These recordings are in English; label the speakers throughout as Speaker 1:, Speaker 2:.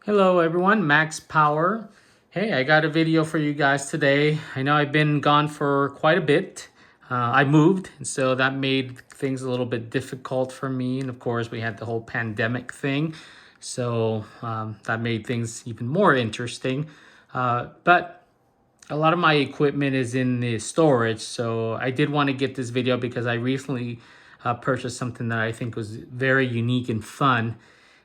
Speaker 1: Hello everyone, Max Power. Hey, I got a video for you guys today. I know I've been gone for quite a bit. I moved, and so that made things a little bit difficult for me. And of course, we had the whole pandemic thing. So that made things even more interesting. But a lot of my equipment is in the storage. So I did want to get this video because I recently purchased something that I think was very unique and fun.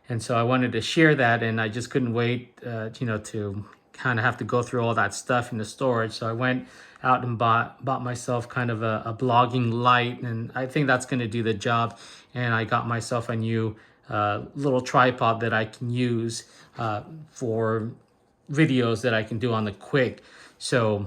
Speaker 1: And so I wanted to share that, and I just couldn't wait, to kind of have to go through all that stuff in the storage. So I went out and bought myself kind of a blogging light, and I think that's going to do the job. And I got myself a new little tripod that I can use for videos that I can do on the quick. So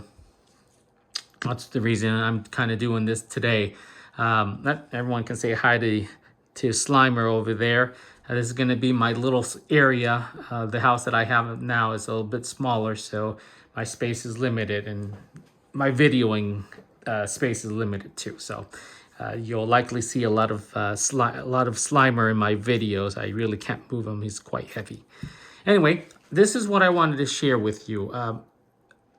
Speaker 1: that's the reason I'm kind of doing this today. Everyone can say hi to Slimer over there. This is going to be my little area. The house that I have now is a little bit smaller, so my space is limited, and my videoing space is limited too. So you'll likely see a lot of Slimer in my videos. I really can't move him; he's quite heavy. Anyway, this is what I wanted to share with you.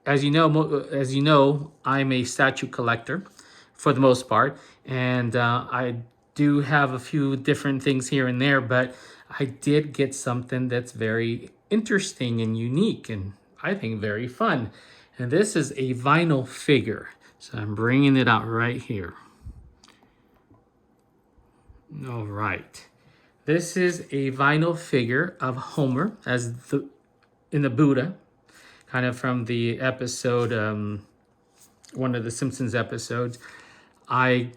Speaker 1: As you know, I'm a statue collector for the most part, and I do have a few different things here and there, but I did get something that's very interesting and unique, and I think very fun. And this is a vinyl figure. So I'm bringing it out right here. All right. This is a vinyl figure of Homer in the Buddha, kind of from the episode, one of the Simpsons episodes. I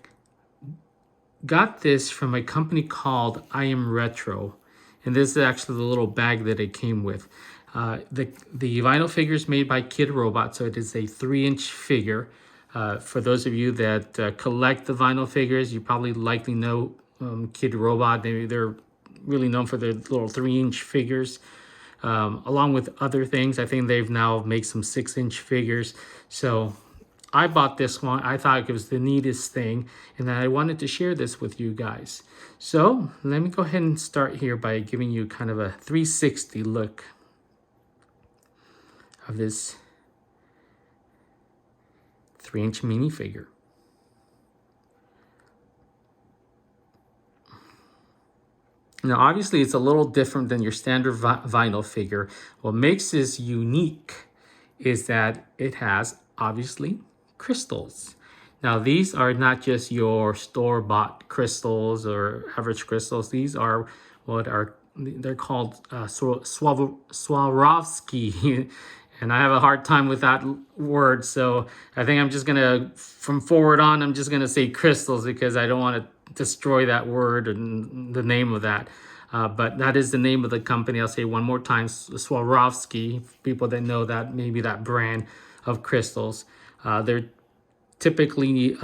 Speaker 1: got this from a company called I Am Retro, and this is actually the little bag that it came with. The vinyl figure is made by Kidrobot, so it is a 3-inch figure. For those of you that collect the vinyl figures, you probably likely know Kidrobot. They're really known for their little 3-inch figures. Along with other things, I think they've now made some 6-inch figures. So I bought this one. I thought it was the neatest thing, and I wanted to share this with you guys. So let me go ahead and start here by giving you kind of a 360 look of this 3-inch minifigure. Now, obviously, it's a little different than your standard vinyl figure. What makes this unique is that it has, obviously, crystals. Now, these are not just your store-bought crystals or average crystals. These are they're called Swarovski. And I have a hard time with that word. So I think I'm just going to, from forward on, I'm just going to say crystals because I don't want to destroy that word and the name of that. But that is the name of the company. I'll say one more time, Swarovski. People that know that, maybe that brand of crystals. They're typically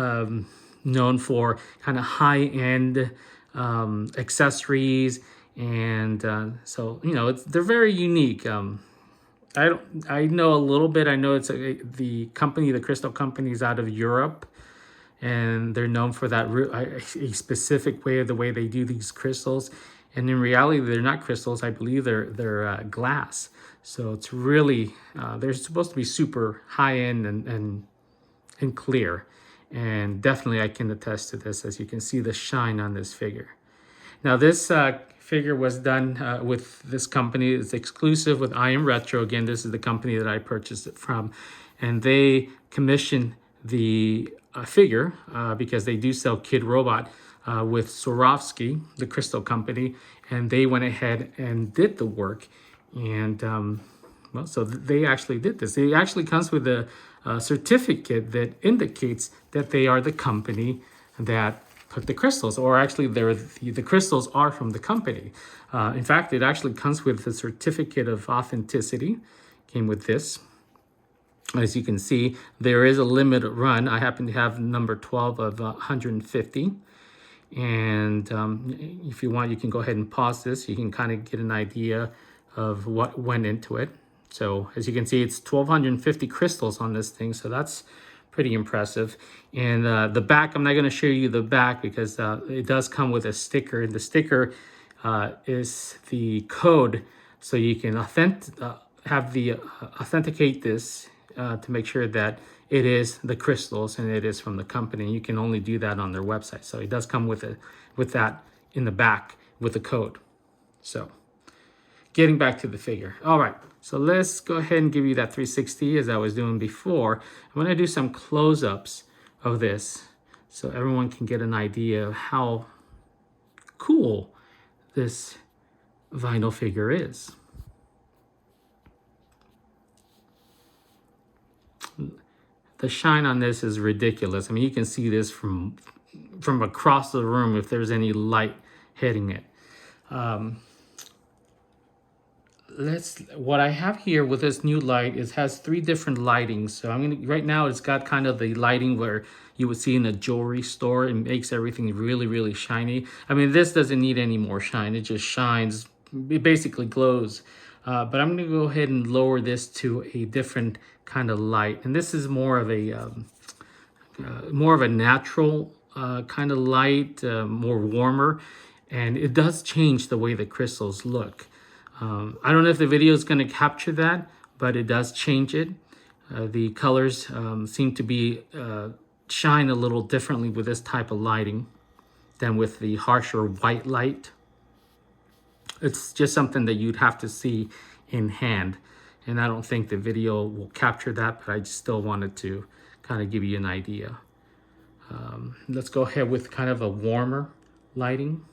Speaker 1: known for kind of high-end accessories, and so they're very unique. I know a little bit. I know it's the crystal company is out of Europe, and they're known for that a specific way of the way they do these crystals. And in reality, they're not crystals. I believe they're glass. So it's really they're supposed to be super high end and clear. And definitely, I can attest to this, as you can see the shine on this figure. Now, this figure was done with this company. It's exclusive with I Am Retro. Again, this is the company that I purchased it from, and they commissioned the figure because they do sell Kidrobot with Swarovski, the crystal company, and they went ahead and did the work. And so they actually did this. It actually comes with a certificate that indicates that they are the company that put the crystals, or actually the crystals are from the company. In fact, it actually comes with a certificate of authenticity. Came with this. As you can see, there is a limited run. I happen to have number 12 of 150. And if you want, you can go ahead and pause this. You can kind of get an idea of what went into it. So as you can see, it's 1,250 crystals on this thing. So that's pretty impressive. And the back, I'm not going to show you the back because it does come with a sticker. And the sticker is the code So you can authenticate this to make sure that it is the crystals and it is from the company. You can only do that on their website. So it does come with that in the back with the code. So getting back to the figure. All right, so let's go ahead and give you that 360 as I was doing before. I'm going to do some close-ups of this so everyone can get an idea of how cool this vinyl figure is. The shine on this is ridiculous. I mean, you can see this from across the room if there's any light hitting it. What I have here with this new light is has 3 different lightings. So right now it's got kind of the lighting where you would see in a jewelry store. It makes everything really, really shiny. I mean, this doesn't need any more shine. It just shines. It basically glows. But I'm going to go ahead and lower this to a different kind of light. And this is more of a natural kind of light, more warmer. And it does change the way the crystals look. I don't know if the video is going to capture that, but it does change it. The colors seem to be shine a little differently with this type of lighting than with the harsher white light. It's just something that you'd have to see in hand. And I don't think the video will capture that, but I still wanted to kind of give you an idea. Let's go ahead with kind of a warmer lighting.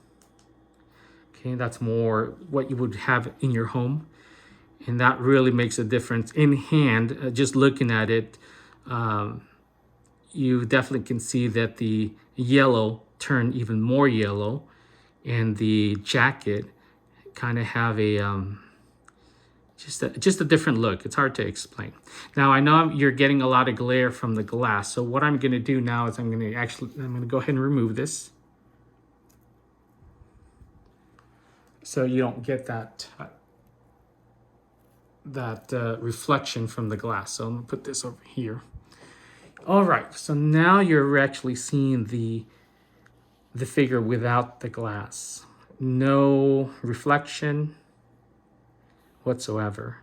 Speaker 1: Okay, that's more what you would have in your home. And that really makes a difference in hand. Just looking at it, you definitely can see that the yellow turned even more yellow. And the jacket kind of have a just a different look. It's hard to explain. Now I know you're getting a lot of glare from the glass. So what I'm going to do now is I'm going to go ahead and remove this, so you don't get that reflection from the glass. So I'm going to put this over here. All right. So now you're actually seeing the figure without the glass. No reflection whatsoever.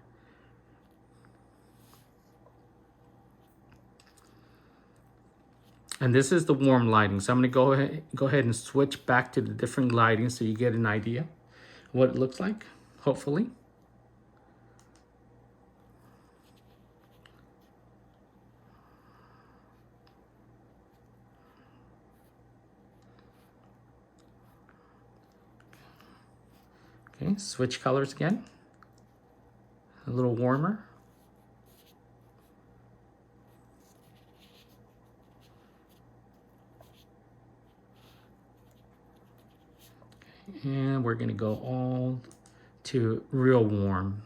Speaker 1: And this is the warm lighting. So I'm going to go ahead and switch back to the different lighting so you get an idea what it looks like, hopefully. Okay, switch colors again. A little warmer. And we're going to go all to real warm.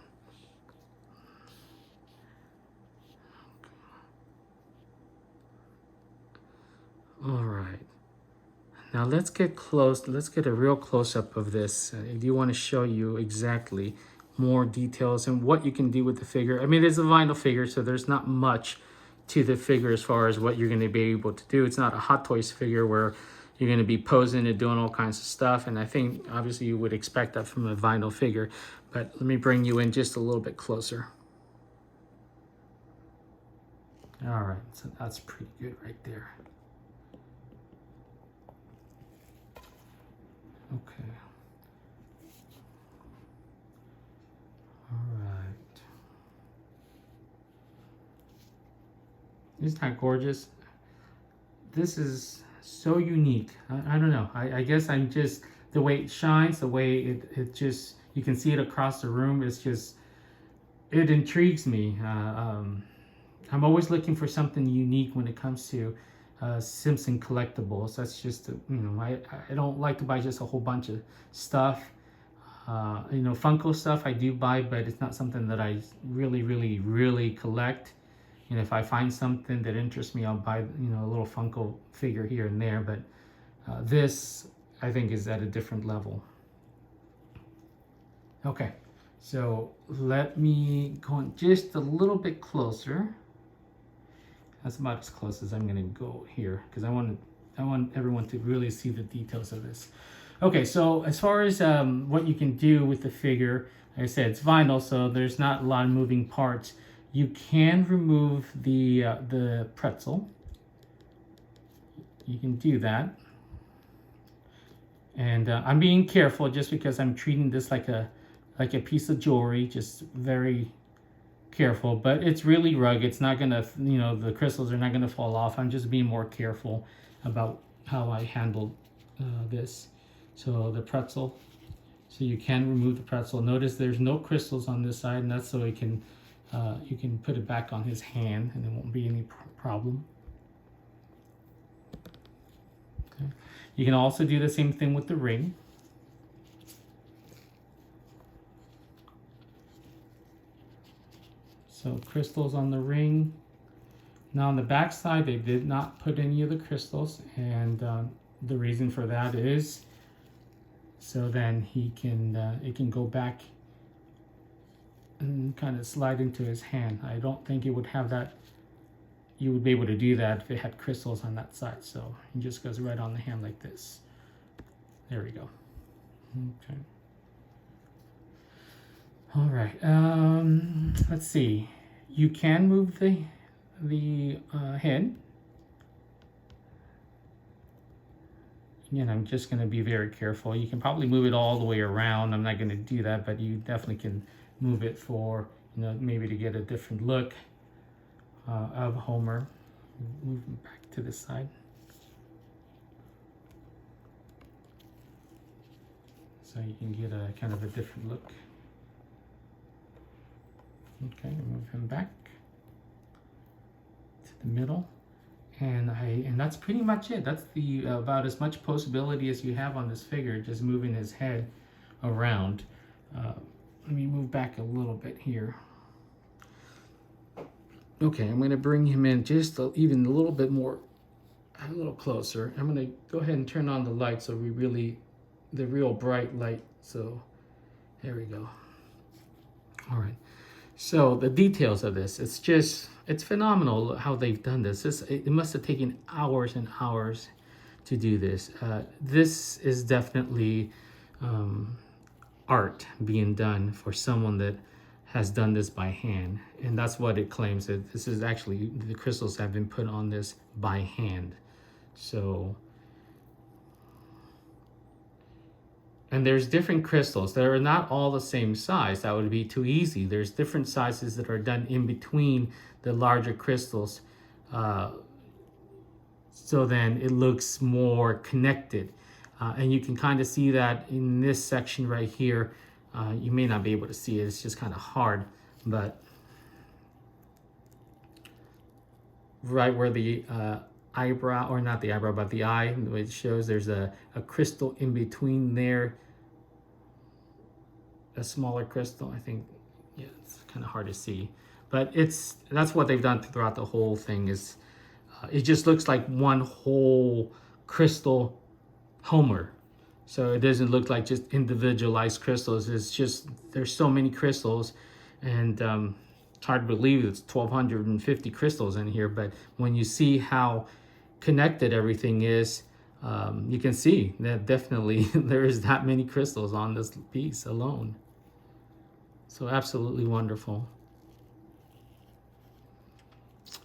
Speaker 1: All right. Now let's get close. Let's get a real close-up of this. I do want to show you exactly more details and what you can do with the figure. I mean, it's a vinyl figure, so there's not much to the figure as far as what you're going to be able to do. It's not a Hot Toys figure where you're going to be posing and doing all kinds of stuff. And I think obviously you would expect that from a vinyl figure. But let me bring you in just a little bit closer. All right, so that's pretty good right there. Okay. All right. Isn't that gorgeous? This is so unique. I don't know. I guess I'm just, the way it shines, the way it just, you can see it across the room. It's just, it intrigues me. I'm always looking for something unique when it comes to Simpson collectibles. That's just, I don't like to buy just a whole bunch of stuff. Funko stuff I do buy, but it's not something that I really collect. And if I find something that interests me, I'll buy, a little Funko figure here and there. But this, I think, is at a different level. Okay, so let me go in just a little bit closer. That's about as close as I'm going to go here, because I want everyone to really see the details of this. Okay, so as far as what you can do with the figure, like I said, it's vinyl, so there's not a lot of moving parts. You can remove the pretzel. You can do that. And I'm being careful just because I'm treating this like a piece of jewelry, just very careful. But it's really rugged. It's not gonna, you know, the crystals are not gonna fall off. I'm just being more careful about how I handle this. So the pretzel. So you can remove the pretzel. Notice there's no crystals on this side, and that's so you can put it back on his hand, and there won't be any problem. Okay. You can also do the same thing with the ring. So crystals on the ring. Now on the back side, they did not put any of the crystals, and the reason for that is so then it can go back and kind of slide into his hand. I don't think it would have that. You would be able to do that if it had crystals on that side. So it just goes right on the hand like this. There we go. Okay. All right. Let's see. You can move the head. Again, I'm just going to be very careful. You can probably move it all the way around. I'm not going to do that, but you definitely can move it for, you know, maybe to get a different look of Homer. Move him back to this side. So you can get a kind of a different look. Okay, move him back to the middle. And that's pretty much it. That's the about as much posability as you have on this figure, just moving his head around. Let me move back a little bit here. Okay, I'm going to bring him in just even a little bit more, a little closer. I'm going to go ahead and turn on the light so the real bright light. So there we go. All right. So the details of this, it's phenomenal how they've done this. It must have taken hours and hours to do this. This is definitely art being done for someone that has done this by hand. And that's what it claims, that this is actually, the crystals have been put on this by hand. So, and there's different crystals. They're not all the same size. That would be too easy. There's different sizes that are done in between the larger crystals. So then it looks more connected. And you can kind of see that in this section right here. You may not be able to see it. It's just kind of hard. But right where the eyebrow, or not the eyebrow, but the eye, the way it shows, there's a crystal in between there. A smaller crystal, I think. Yeah, it's kind of hard to see. But that's what they've done throughout the whole thing. Is it just looks like one whole crystal Homer. So it doesn't look like just individualized crystals. It's just, there's so many crystals, and it's hard to believe it's 1,250 crystals in here. But when you see how connected everything is, you can see that definitely there is that many crystals on this piece alone. So absolutely wonderful.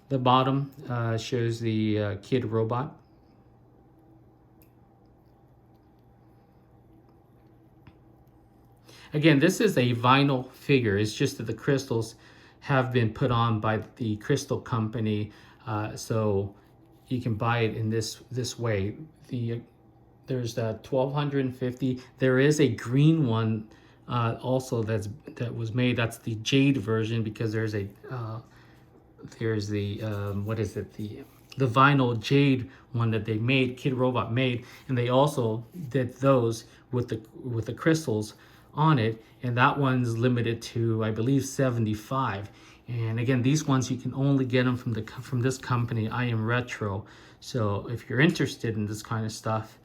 Speaker 1: The bottom shows the Kidrobot. Again, this is a vinyl figure. It's just that the crystals have been put on by the crystal company, so you can buy it in this way. There's 1,250. There is a green one also that was made. That's the Jade version, because there's the what is it, the vinyl Jade one that they made, Kidrobot made, and they also did those with the crystals on it, and that one's limited to, I believe, 75. And again, these ones you can only get them from this company, I Am Retro. So if you're interested in this kind of stuff,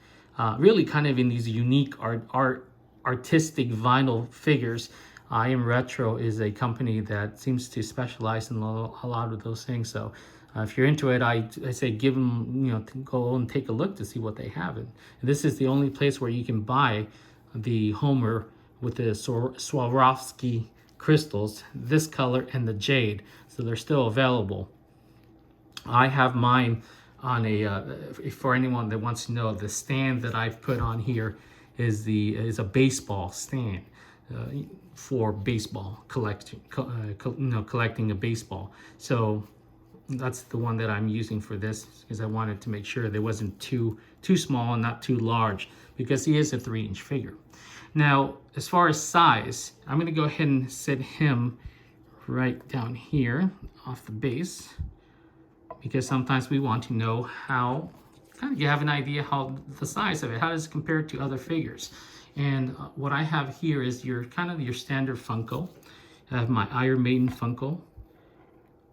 Speaker 1: really kind of in these unique artistic vinyl figures, I Am Retro is a company that seems to specialize in a lot of those things. So If you're into it, I say give them, to go and take a look to see what they have. And this is the only place where you can buy the Homer with the Swarovski crystals, this color and the Jade. So they're still available. I have mine on for anyone that wants to know, the stand that I've put on here is a baseball stand for baseball collection, collecting a baseball. So that's the one that I'm using for this, because I wanted to make sure there wasn't too small and not too large, because he is a 3-inch figure. Now, as far as size, I'm going to go ahead and set him right down here off the base, because sometimes we want to know how, kind of you have an idea how the size of it, how does it compare to other figures. And what I have here is your standard Funko. I have my Iron Maiden Funko.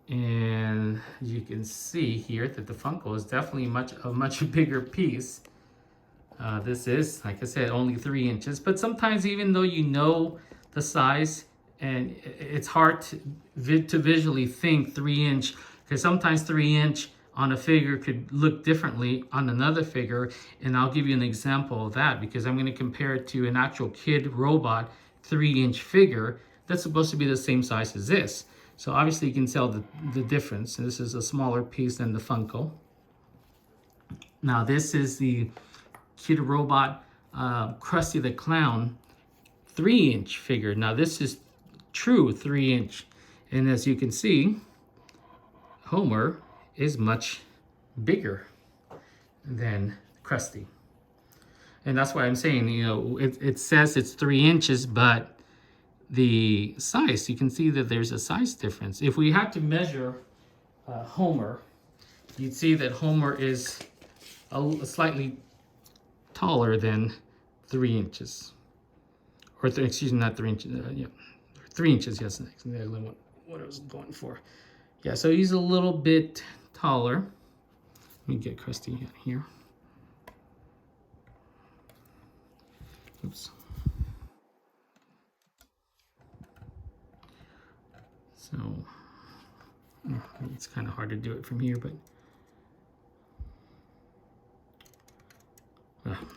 Speaker 1: And you can see here that the Funko is definitely a much bigger piece. This is, like I said, only 3 inches. But sometimes, even though you know the size, and it's hard to visually think 3-inch, because sometimes 3-inch on a figure could look differently on another figure. And I'll give you an example of that, because I'm going to compare it to an actual Kidrobot 3-inch figure that's supposed to be the same size as this. So obviously you can tell the difference. This is a smaller piece than the Funko. Now this is the Kidrobot Krusty the Clown 3-inch figure. Now this is true 3-inch. And as you can see, Homer is much bigger than Krusty. And that's why I'm saying, it says it's 3 inches, but the size, you can see that there's a size difference. If we had to measure Homer, you'd see that Homer is slightly taller than 3 inches. Or, excuse me, not 3 inches. 3 inches, yes, that's what I was going for. Yeah, so he's a little bit taller. Let me get Krusty here. Oops. So it's kind of hard to do it from here, but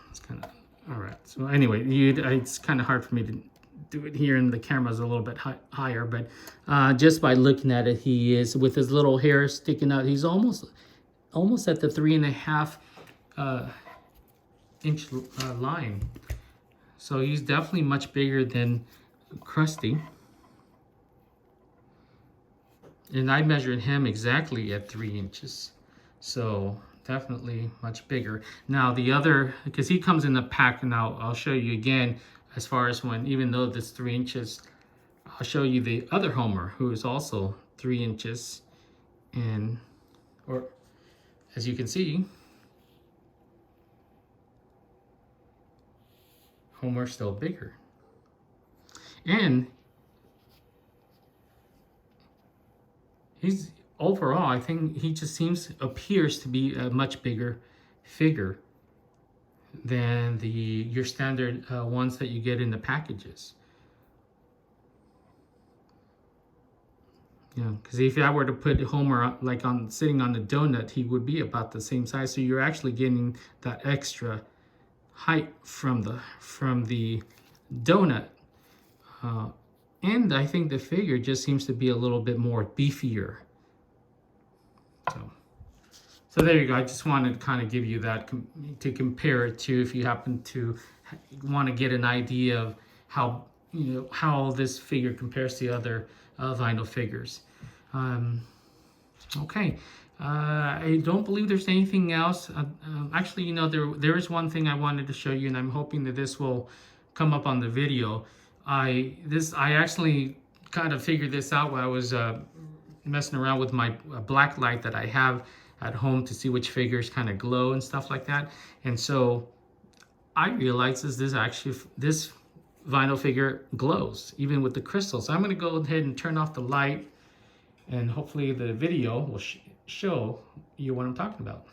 Speaker 1: it's kind of all right. So anyway, it's kind of hard for me to do it here, and the camera's a little bit higher. But just by looking at it, he is, with his little hair sticking out, he's almost at the 3.5 inch line. So he's definitely much bigger than Krusty. And I measured him exactly at 3 inches. So definitely much bigger. Now the other, because he comes in a pack, and I'll show you again, as far as when, even though this 3 inches, I'll show you the other Homer, who is also 3 inches. And, or as you can see, Homer's still bigger. And he's, overall, I think he just appears to be a much bigger figure than your standard ones that you get in the packages. Because if I were to put Homer like sitting on the donut, he would be about the same size. So you're actually getting that extra height from the donut. And I think the figure just seems to be a little bit more beefier. So there you go. I just wanted to kind of give you that to compare it to, if you happen to want to get an idea of how this figure compares to other vinyl figures. Okay. I don't believe there's anything else. Actually, there is one thing I wanted to show you, and I'm hoping that this will come up on the video. I actually kind of figured this out while I was messing around with my black light that I have at home to see which figures kind of glow and stuff like that. And so I realized this vinyl figure glows even with the crystals. So I'm going to go ahead and turn off the light, and hopefully the video will show you what I'm talking about.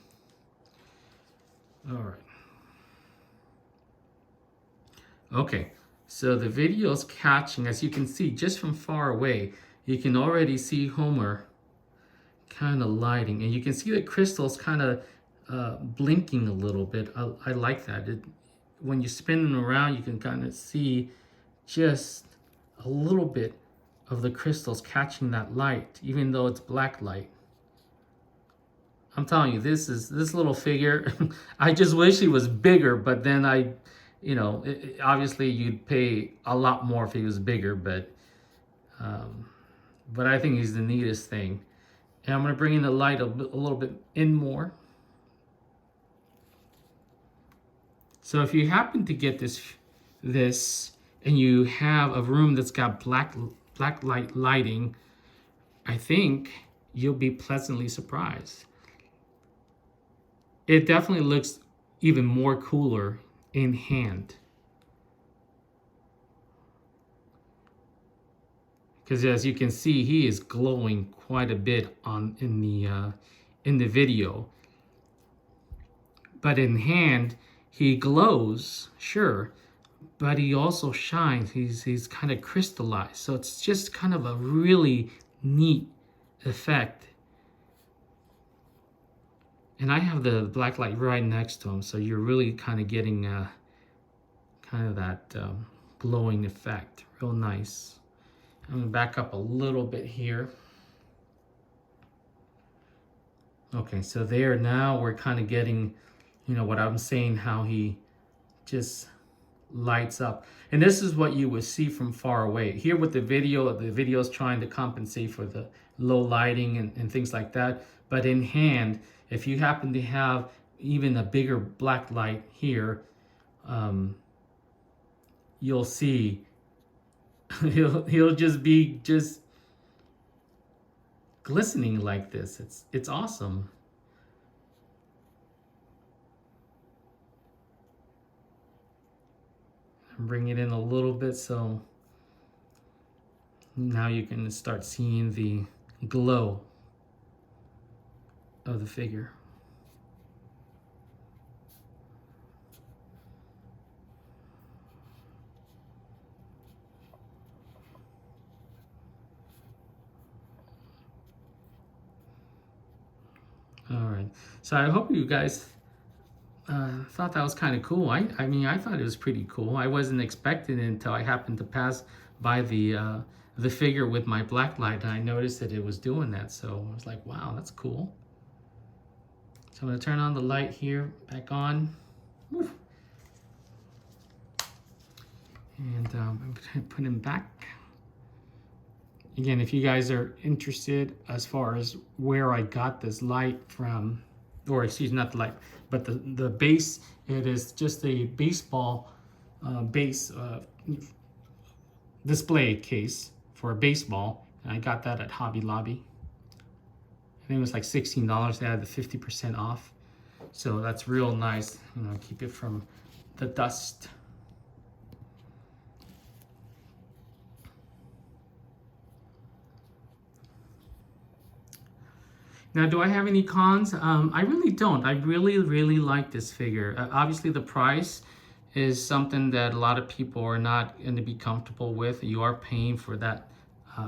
Speaker 1: All right. Okay, so the video's catching, as you can see, just from far away, you can already see Homer kind of lighting, and you can see the crystals kind of blinking a little bit. I like that. When you spin them around, you can kind of see just a little bit of the crystals catching that light, even though it's black light. I'm telling you, this little figure. I just wish he was bigger, but then obviously you'd pay a lot more if he was bigger, but I think he's the neatest thing. And I'm gonna bring in the light a little bit in more. So if you happen to get this and you have a room that's got black light lighting, I think you'll be pleasantly surprised. It definitely looks even more cooler in hand. Because as you can see, he is glowing quite a bit in the video. But in hand, he glows, sure, but he also shines. He's kind of crystallized. So it's just kind of a really neat effect. And I have the black light right next to him, so you're really kind of getting kind of that glowing effect. Real nice. I'm gonna back up a little bit here. Okay, so there now we're kind of getting, what I'm saying, how he just lights up. And this is what you would see from far away. Here with the video is trying to compensate for the low lighting and things like that. But in hand, if you happen to have even a bigger black light here, you'll see he'll just be glistening like this. It's awesome. Bring it in a little bit so now you can start seeing the glow of the figure. All right, so I hope you guys thought that was kind of cool. I mean, I thought it was pretty cool. I wasn't expecting it until I happened to pass by the figure with my black light, and I noticed that it was doing that. So I was like, wow, that's cool. So I'm gonna turn on the light here, back on. Woo. And I'm gonna put him back. Again, if you guys are interested as far as where I got this light from, or excuse me, not the light, but the base, it is just a baseball base display case for a baseball. And I got that at Hobby Lobby. I think it was like $16. They had the 50% off. So that's real nice, keep it from the dust. Now, do I have any cons? I really don't. I really, really like this figure. Obviously, the price is something that a lot of people are not going to be comfortable with. You are paying for that,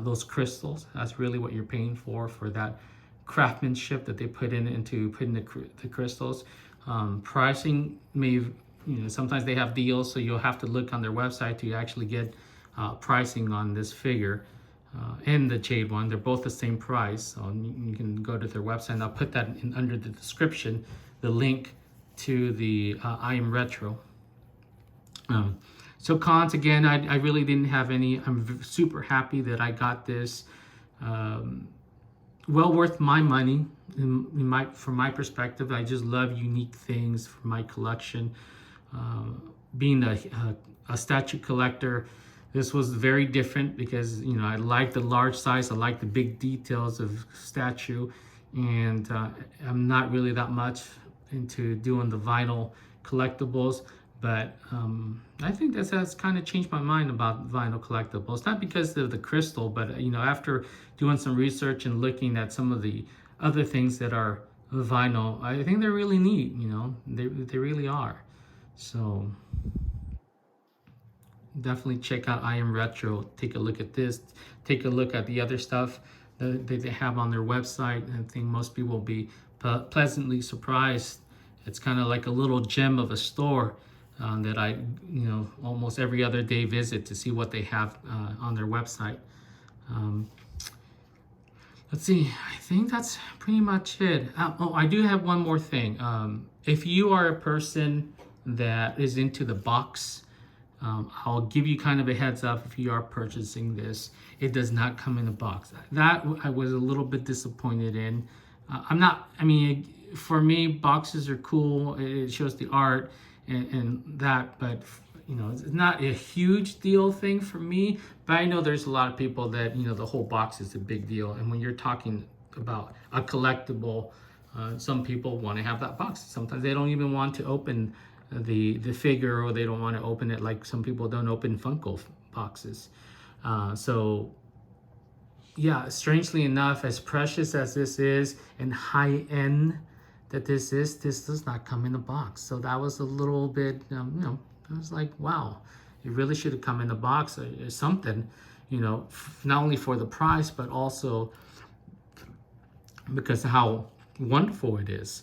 Speaker 1: those crystals. That's really what you're paying for that craftsmanship that they put into putting the crystals. Pricing may, sometimes they have deals, so you'll have to look on their website to actually get pricing on this figure. And the Jade one, they're both the same price, so you can go to their website, and I'll put that under the description, the link to the I Am Retro. So cons, again, I really didn't have any. I'm super happy that I got this. Well worth my money from my perspective. I just love unique things for my collection. Being a statue collector, this was very different because, I like the large size, I like the big details of statue, and I'm not really that much into doing the vinyl collectibles, but I think that's kind of changed my mind about vinyl collectibles. Not because of the crystal, but after doing some research and looking at some of the other things that are vinyl, I think they're really neat. They really are. So definitely check out I Am Retro. Take a look at this. Take a look at the other stuff. that they have on their website. And I think most people will be pleasantly surprised. It's kind of like a little gem of a store that I, almost every other day visit to see what they have on their website. Let's see, I think that's pretty much it. I do have one more thing. If you are a person that is into the box, I'll give you kind of a heads up if you are purchasing this. It does not come in a box. That I was a little bit disappointed in. For me, boxes are cool. It shows the art and that, but it's not a huge deal thing for me. But I know there's a lot of people that, the whole box is a big deal. And when you're talking about a collectible, some people want to have that box. Sometimes they don't even want to open the figure, or they don't want to open it like some people don't open Funko boxes. So yeah, strangely enough, as precious as this is and high end that this does not come in a box. So that was a little bit, I was like, wow, it really should have come in a box or something, not only for the price, but also because of how wonderful it is.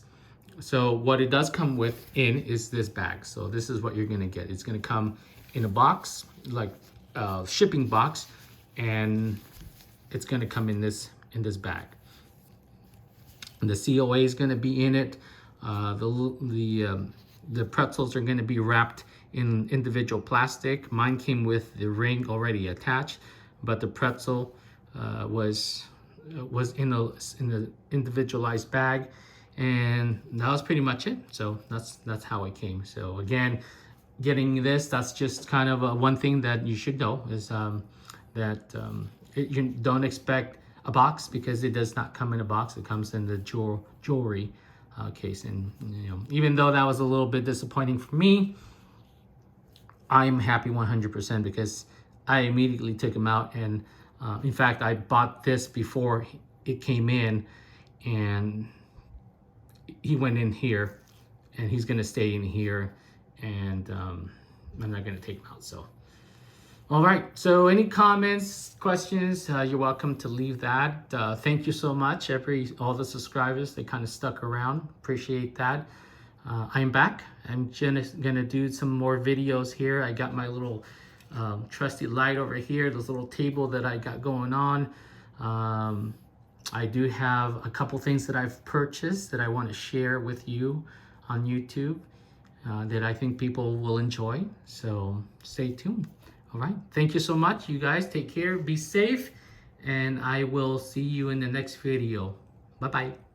Speaker 1: So what it does come with is this bag. So this is what you're gonna get. It's gonna come in a box, like a shipping box, and it's gonna come in this bag. And the COA is gonna be in it. The pretzels are gonna be wrapped in individual plastic. Mine came with the ring already attached, but the pretzel was in the individualized bag. And that was pretty much it. So that's how it came. So again, getting this, that's just kind of one thing that you should know is you don't expect a box, because it does not come in a box. It comes in the jewelry case. And even though that was a little bit disappointing for me, I'm happy 100% because I immediately took them out. And in fact, I bought this before it came in, and he went in here, and he's gonna stay in here, and I'm not gonna take him out. So, all right. So, any comments, questions? You're welcome to leave that. Thank you so much, all the subscribers. They kind of stuck around. Appreciate that. I'm back. I'm gonna do some more videos here. I got my little trusty light over here. This little table that I got going on. I do have a couple things that I've purchased that I want to share with you on YouTube that I think people will enjoy. So stay tuned. All right. Thank you so much. You guys take care. Be safe. And I will see you in the next video. Bye-bye.